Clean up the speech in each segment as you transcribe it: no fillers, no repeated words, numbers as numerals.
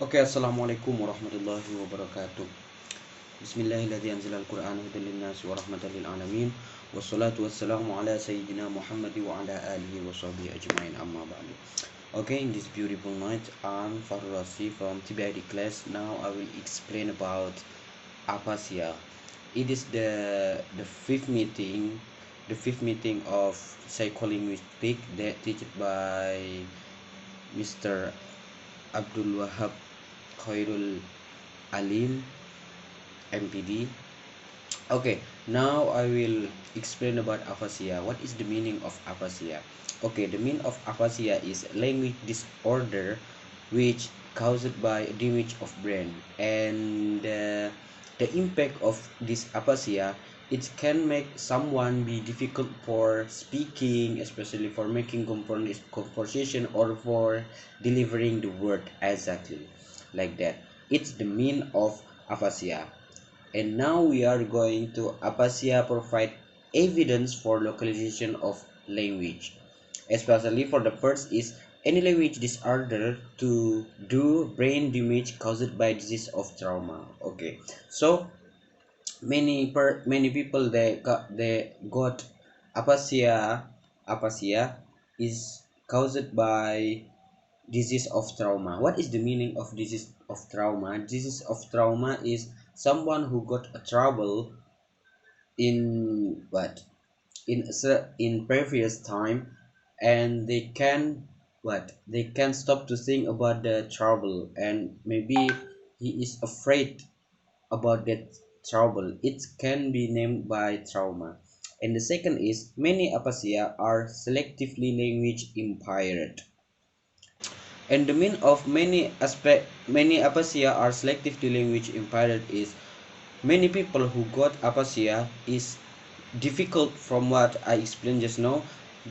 Oke, assalamualaikum warahmatullahi wabarakatuh. Bismillahirrahmanirrahim. Anzalal Quran hudan linnasi wa rahmatan lil alamin. Wassalatu wassalamu ala sayyidina Muhammad wa ala alihi wa sahbihi ajma'in amma ba'du. Okay, in this beautiful night, I'm Fahrur from TBID class. Now I will explain about Aphasia. It is the fifth meeting of psycholinguistic that taught by Mr. Abdul Wahab Khairul Alim MPD. Okay, now I will explain about aphasia. What is the meaning of aphasia? Okay, the meaning of aphasia is language disorder which caused by damage of brain, and the impact of this aphasia, it can make someone be difficult for speaking, especially for making conversation or for delivering the word exactly like that. It's the mean of aphasia. And now we are going to Aphasia provide evidence for localization of language. Especially for the first is any language disorder to do brain damage caused by disease of trauma. Okay, so many people they got aphasia. Aphasia is caused by disease of trauma. What is the meaning of disease of trauma? Disease of trauma is someone who got a trouble in what in previous time, and they can stop to think about the trouble, and maybe he is afraid about that trouble. It can be named by trauma. And the second is many aphasia are selectively language impaired. And the mean of many aphasia are selective to language impaired is many people who got aphasia is difficult, from what I explained just now,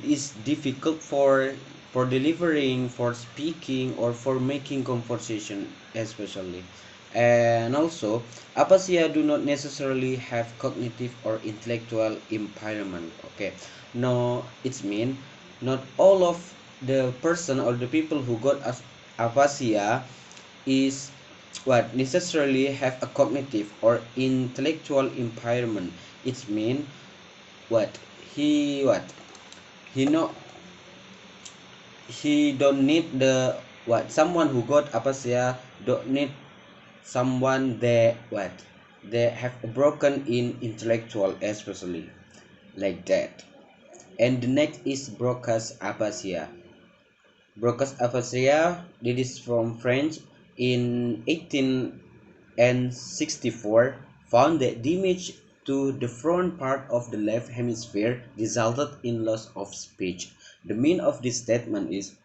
is difficult for delivering, for speaking, or for making conversation especially. And also aphasia do not necessarily have cognitive or intellectual impairment. Okay, no, it's mean not all of the person or the people who got aphasia is what necessarily have a cognitive or intellectual impairment. It's mean what what he know he don't need the what someone who got aphasia don't need someone that they have a broken in intellectual especially like that. And the next is Broca's aphasia. Broca's aphasia, this is from French, in 1864 found that damage to the front part of the left hemisphere resulted in loss of speech. The meaning of this statement is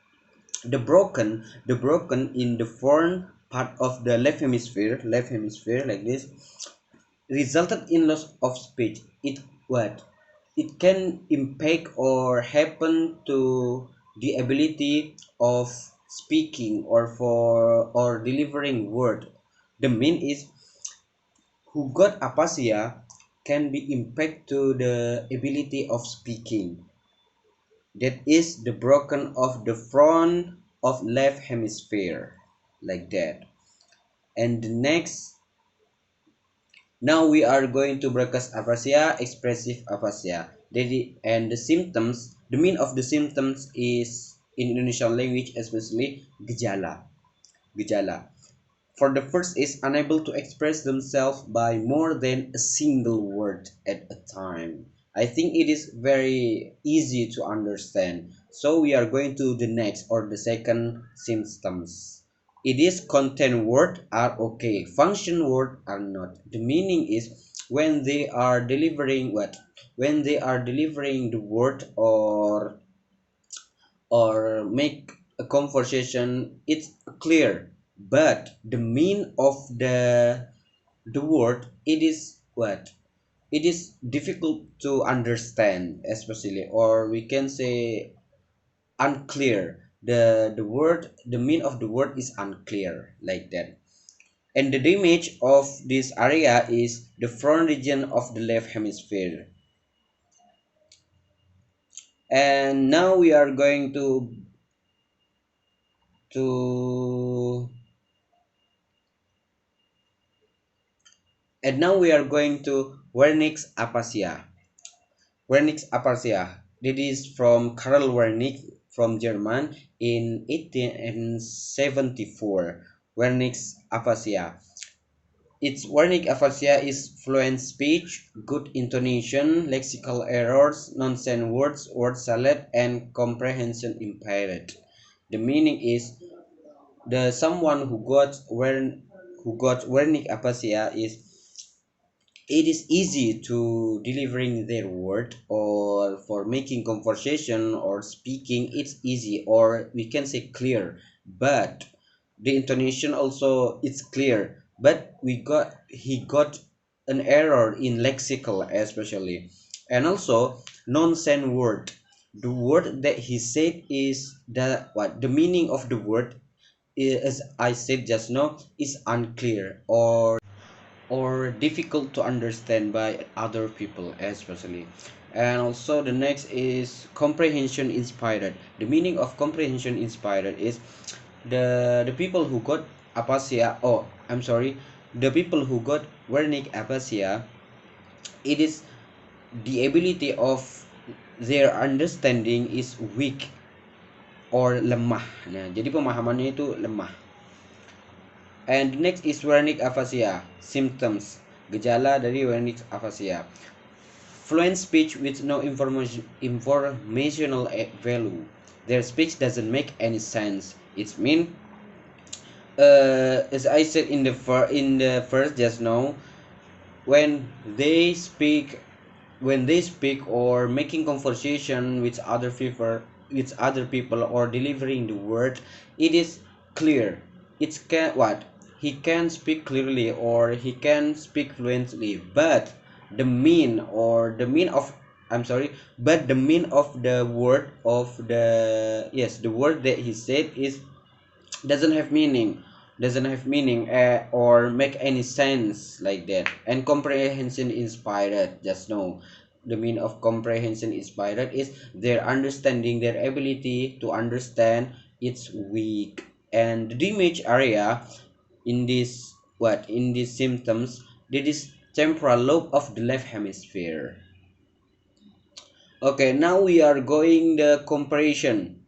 the broken in the front part of the left hemisphere like this resulted in loss of speech. It can impact or happen to the ability of speaking or for or delivering word. The mean is who got aphasia can be impact to the ability of speaking, that is the broken of the front of left hemisphere like that. And the next, now we are going to broadcast aphasia, expressive aphasia. And the symptoms, the mean of the symptoms is in Indonesian language especially gejala. Gejala. For the first is unable to express themselves by more than a single word at a time. I think it is very easy to understand. So we are going to the next or the second symptoms. It is content word are okay, function word are not. The meaning is when they are delivering when they are delivering the word or make a conversation, it's clear, but the mean of the word, it is difficult to understand especially, or we can say unclear. The mean of the word is unclear like that. And the damage of this area is the front region of the left hemisphere. And now we are going to And now we are going to Wernicke's Aphasia. Wernicke's Aphasia. It is from Karl Wernicke from German in 1874. Wernicke's Aphasia. Its Wernicke aphasia is fluent speech, good intonation, lexical errors, nonsense words, word salad, and comprehension impaired. The meaning is the someone who got Wernicke aphasia is it is easy to delivering their word, or for making conversation or speaking it's easy, or we can say clear, but the intonation also it's clear, but he got an error in lexical especially, and also nonsense word. The word that he said is the meaning of the word is, as I said just now, is unclear or difficult to understand by other people especially. And also the next is comprehension inspired. The meaning of comprehension inspired is the people who got aphasia, oh I'm sorry, the people who got Wernicke aphasia, it is the ability of their understanding is weak or lemah. Nah, jadi pemahamannya itu lemah. And next is Wernicke aphasia symptoms, gejala dari Wernicke aphasia: fluent speech with no informational value. Their speech doesn't make any sense. It means, as I said in the first just now, when they speak or making conversation with other people or delivering the word, it is clear. It's can what he can speak clearly or he can speak fluently, but the mean of I'm sorry, but the mean of the word of the word that he said is doesn't have meaning or make any sense like that. And comprehension inspired, just know the meaning of comprehension inspired is their understanding, their ability to understand, it's weak. And the damage area in these symptoms, that is temporal lobe of the left hemisphere. Okay, now we are going the comparison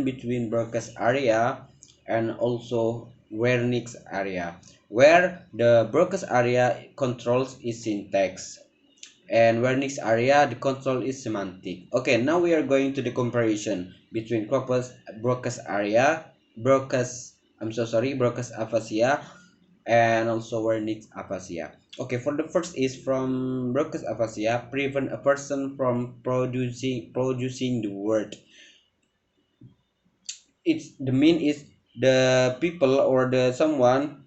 between Broca's area and also Wernicke's area, where the Broca's area controls is syntax and Wernicke's area the control is semantic. Okay, now we are going to the comparison between Broca's area, Broca's aphasia, and also Wernicke's aphasia. Okay, for the first is from Broca's aphasia, prevent a person from producing the word. It's the mean is the people or the someone,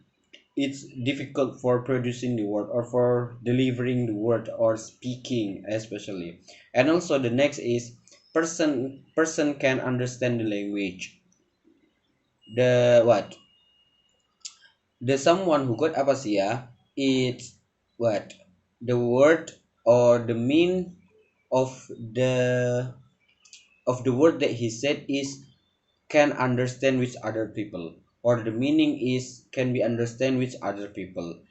it's difficult for producing the word or for delivering the word or speaking especially. And also the next is person can understand the language. The what the someone who got aphasia, it's what the word or the mean of the word that he said is can understand with other people, or the meaning is can be understand with other people,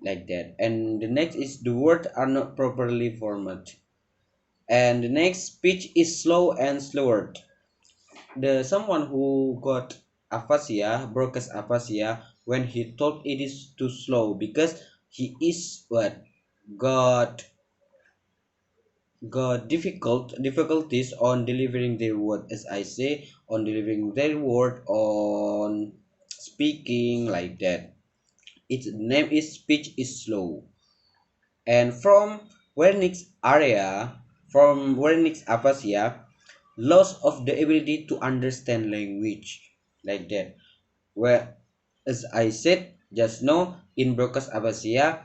like that. And the next is the words are not properly formed. And the next, speech is slow and slower. The someone who got aphasia, Broca's aphasia, when he thought it is too slow because he is got difficulties on delivering their word, as I say, on delivering their word, on speaking, like that. Its name is speech is slow. And from Wernicke's aphasia, loss of the ability to understand language, like that. Where, as I said just now, in Broca's aphasia,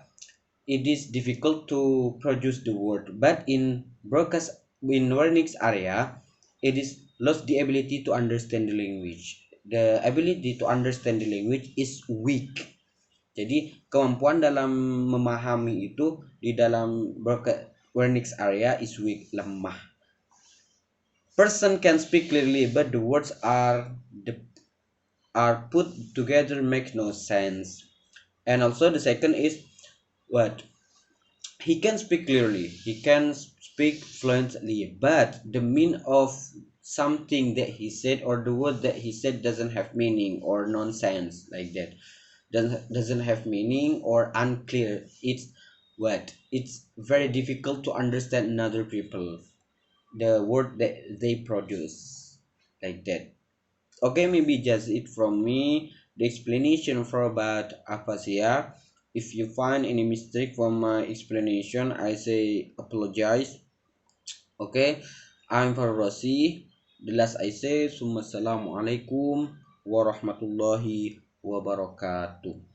it is difficult to produce the word, but in Wernicke's area, it is lost the ability to understand the language. The ability to understand the language is weak. Jadi kemampuan dalam memahami itu di dalam Wernicke's area is weak, lemah. Person can speak clearly, but the words are put together make no sense. And also the second is what he can speak clearly, he can speak fluently, but the mean of something that he said or the word that he said doesn't have meaning or nonsense like that, doesn't have meaning or unclear. It's very difficult to understand another people, the word that they produce like that. Okay, maybe just it from me, the explanation for about aphasia. If you find any mistake from my explanation, I say apologize. Okay, I'm for rosi. The last I say, Assalamualaikum warahmatullahi wabarakatuh.